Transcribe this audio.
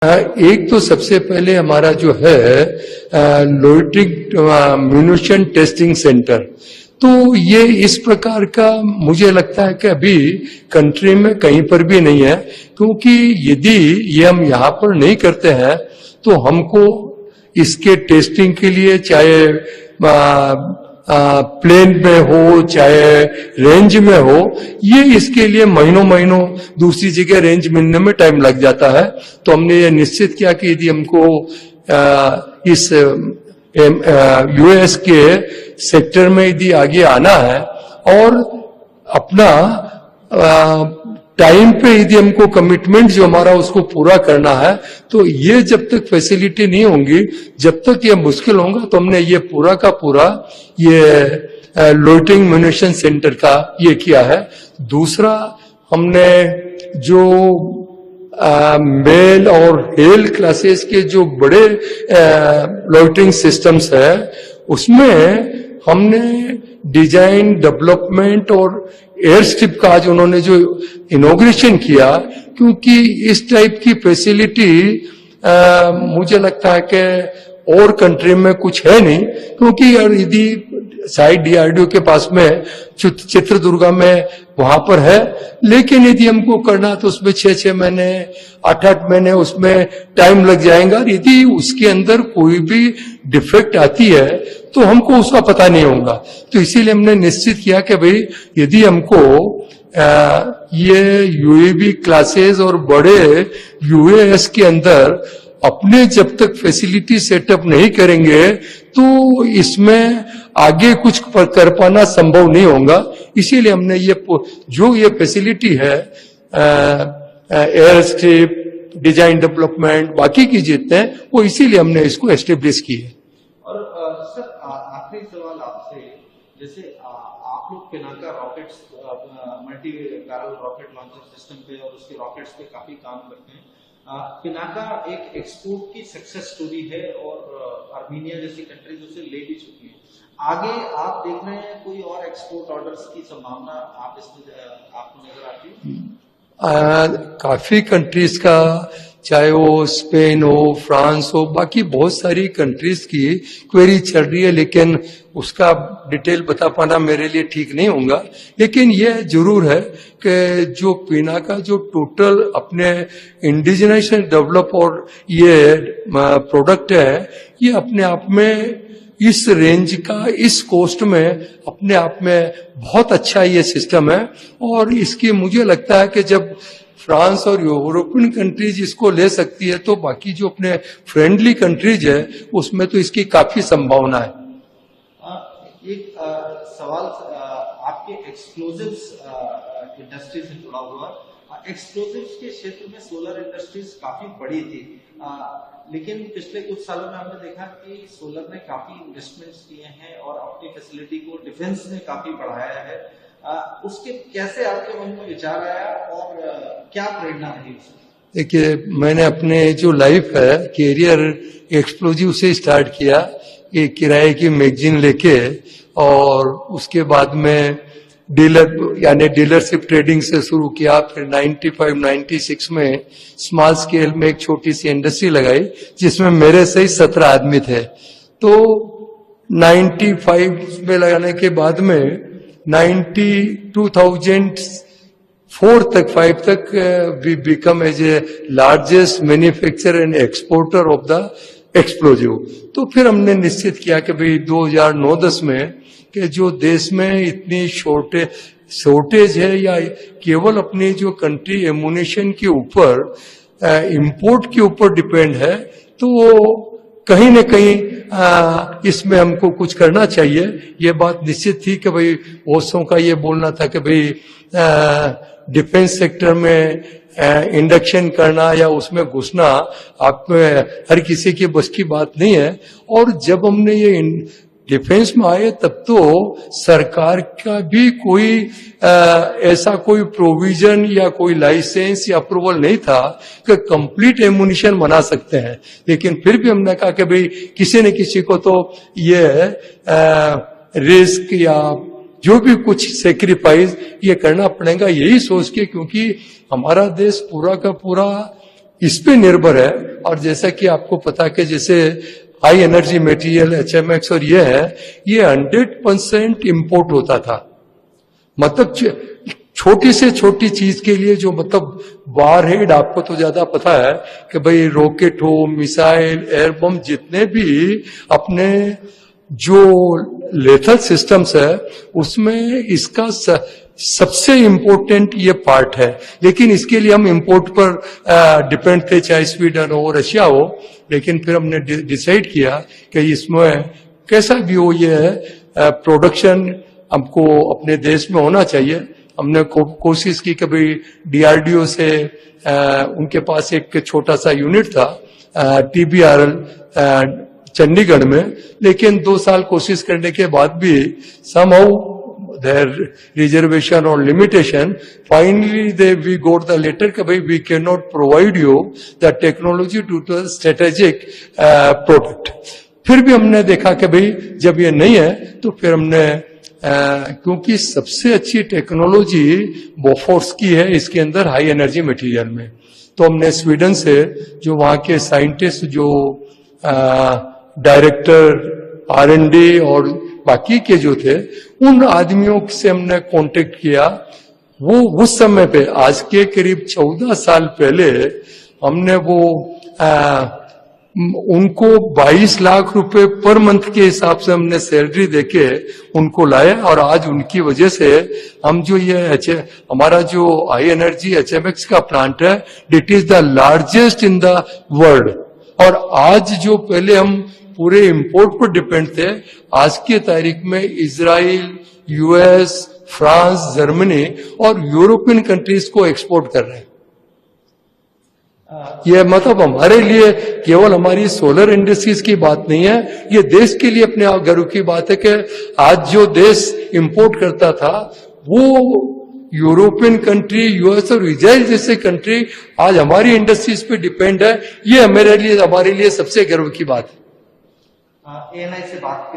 एक तो सबसे पहले हमारा जो है लोइट्रिक म्यूनिशन टेस्टिंग सेंटर, तो ये इस प्रकार का मुझे लगता है कि अभी कंट्री में कहीं पर भी नहीं है, क्योंकि यदि ये हम यहाँ पर नहीं करते हैं तो हमको इसके टेस्टिंग के लिए चाहे प्लेन में हो चाहे रेंज में हो, ये इसके लिए महीनों महीनों दूसरी जगह रेंज मिलने में टाइम लग जाता है। तो हमने ये निश्चित किया कि यदि हमको इस यूएस के सेक्टर में यदि आगे आना है और अपना टाइम पे यदि हमको कमिटमेंट जो हमारा उसको पूरा करना है, तो ये जब तक फैसिलिटी नहीं होंगी, जब तक ये मुश्किल होगा, तो हमने ये पूरा का पूरा ये लोइटरिंग म्यूनिशन सेंटर का ये किया है। दूसरा, हमने जो मेल और हेल क्लासेस के जो बड़े लोइटरिंग सिस्टम्स है, उसमें हमने डिजाइन डेवलपमेंट और एयर स्ट्रिप का आज उन्होंने जो इनॉग्रेशन किया, क्योंकि इस टाइप की फैसिलिटी मुझे लगता है कि और कंट्री में कुछ है नहीं, क्योंकि यदि साइड डीआरडीओ के पास में चित्रदुर्गा में वहां पर है, लेकिन यदि हमको करना तो उसमें 6-6 महीने 8-8 महीने उसमें टाइम लग जाएगा। यदि उसके अंदर कोई भी डिफेक्ट आती है तो हमको उसका पता नहीं होगा। तो इसीलिए हमने निश्चित किया कि भाई यदि हमको ये यूएवी क्लासेस और बड़े यूएस के अंदर अपने जब तक फैसिलिटी सेटअप नहीं करेंगे तो इसमें आगे कुछ कर पाना संभव नहीं होगा। इसीलिए हमने ये जो ये फैसिलिटी है एयर स्ट्रिप, डिजाइन डेवलपमेंट, बाकी की जितने हैं, वो इसीलिए हमने इसको एस्टेब्लिश की है। और सर आखिरी सवाल आपसे, जैसे आप लोग Pinaka rockets multi barrel rocket launcher system पे और उसके रॉकेट्स पे काफी काम करते हैं। पिनाका एक एक्सपोर्ट की सक्सेस स्टोरी है और आर्मीनिया जैसी कंट्रीज उसे ले भी चुकी है। आगे आप देख रहे हैं कोई और एक्सपोर्ट ऑर्डर्स की संभावना आप इसमें आपको नजर आती है? काफी कंट्रीज का, चाहे वो स्पेन हो, फ्रांस हो, बाकी बहुत सारी कंट्रीज की क्वेरी चल रही है, लेकिन उसका डिटेल बता पाना मेरे लिए ठीक नहीं होगा। लेकिन यह जरूर है कि जो पिनाका जो टोटल अपने इंडिजिनाइजेशन डेवलप और ये प्रोडक्ट है, ये अपने आप में इस रेंज का, इस कोस्ट में अपने आप में बहुत अच्छा ये सिस्टम है। और इसकी मुझे लगता है कि जब फ्रांस और यूरोपियन कंट्रीज इसको ले सकती है, तो बाकी जो अपने फ्रेंडली कंट्रीज है उसमें तो इसकी काफी संभावना है। एक सवाल आपके एक्सप्लोजिव्स इंडस्ट्री से जुड़ा हुआ। एक्सप्लोजिव्स के क्षेत्र में सोलर इंडस्ट्रीज काफी बड़ी थी, लेकिन पिछले कुछ सालों में हमने देखा कि सोलर ने काफी इन्वेस्टमेंट्स किए हैं और अपनी फैसिलिटी को डिफेंस में काफी बढ़ाया है। उसके कैसे आपके मन में विचार आया और क्या प्रेरणा रही उसमें? देखिए, मैंने अपने जो लाइफ है कैरियर एक्सप्लोजिव से स्टार्ट किया, एक किराए की मैगजीन लेके, और उसके बाद में डीलर यानी डीलरशिप ट्रेडिंग से शुरू किया। फिर 95-96 में स्मॉल स्केल में एक छोटी सी इंडस्ट्री लगाई जिसमें मेरे से ही 17 आदमी थे। तो 95 में लगाने के बाद में 2004 तक 5 तक we become as a largest manufacturer and exporter of the explosive. तो फिर हमने निश्चित किया कि भाई 2009-10 में कि जो देश में इतनी शॉर्टेज है या केवल अपनी जो कंट्री एमुनेशन के ऊपर इंपोर्ट के ऊपर डिपेंड है, तो वो कहीं न कहीं इसमें हमको कुछ करना चाहिए। ये बात निश्चित थी कि भाई ओसों का ये बोलना था कि भाई डिफेंस सेक्टर में इंडक्शन करना या उसमें घुसना आप हर किसी की बस की बात नहीं है। और जब हमने ये डिफेंस में आए तब तो सरकार का भी कोई ऐसा कोई प्रोविजन या कोई लाइसेंस या अप्रूवल नहीं था कि कंप्लीट एमुनिशन बना सकते हैं। लेकिन फिर भी हमने कहा कि भाई किसी न किसी को तो ये रिस्क या जो भी कुछ सेक्रीफाइस ये करना पड़ेगा, यही सोच के, क्योंकि हमारा देश पूरा का पूरा इस पे निर्भर है। और जैसा कि आपको पता कि जैसे हाई एनर्जी मटेरियल HMX और ये है, ये 100% इंपोर्ट होता था। मतलब छोटी से छोटी चीज के लिए जो मतलब वार हेड, आपको तो ज्यादा पता है कि भाई रॉकेट हो, मिसाइल, एयर बम, जितने भी अपने जो लेथल सिस्टम्स है उसमें इसका सबसे इंपॉर्टेंट ये पार्ट है। लेकिन इसके लिए हम इंपोर्ट पर डिपेंड थे, चाहे स्वीडन हो, रशिया हो। लेकिन फिर हमने डिसाइड किया कि इसमें कैसा भी हो, ये प्रोडक्शन हमको अपने देश में होना चाहिए। हमने कोशिश की कि भाई DRDO से उनके पास एक छोटा सा यूनिट था TBRL चंडीगढ़ में, लेकिन 2 साल कोशिश करने के बाद भी somehow their reservation or limitation, finally we got the letter कि भाई we cannot provide you the technology due to the strategic product। फिर भी हमने देखा कि भाई जब ये नहीं है तो फिर हमने क्योंकि सबसे अच्छी टेक्नोलॉजी बोफोर्स की है इसके अंदर हाई एनर्जी मटेरियल में, तो हमने स्वीडन से जो वहां के साइंटिस्ट, जो डायरेक्टर R&D और बाकी के जो थे, उन आदमियों से हमने कांटेक्ट किया। वो उस समय पे, आज के करीब 14 साल पहले, हमने वो उनको 22 लाख रुपए पर मंथ के हिसाब से हमने सैलरी देके उनको लाए। और आज उनकी वजह से हम जो ये हमारा जो हाई एनर्जी HMX का प्लांट है, it is the largest in the world. और आज जो पहले हम पूरे इंपोर्ट पर डिपेंड थे, आज की तारीख में इजराइल, US, फ्रांस, जर्मनी और यूरोपियन कंट्रीज को एक्सपोर्ट कर रहे हैं। ये मतलब हमारे लिए केवल हमारी सोलर इंडस्ट्रीज की बात नहीं है, ये देश के लिए अपने आप गर्व की बात है कि आज जो देश इंपोर्ट करता था वो यूरोपियन कंट्री, US और इजराइल जैसे कंट्री आज हमारी इंडस्ट्रीज पे डिपेंड है। ये हमारे लिए सबसे गर्व की बात है। ANI से बात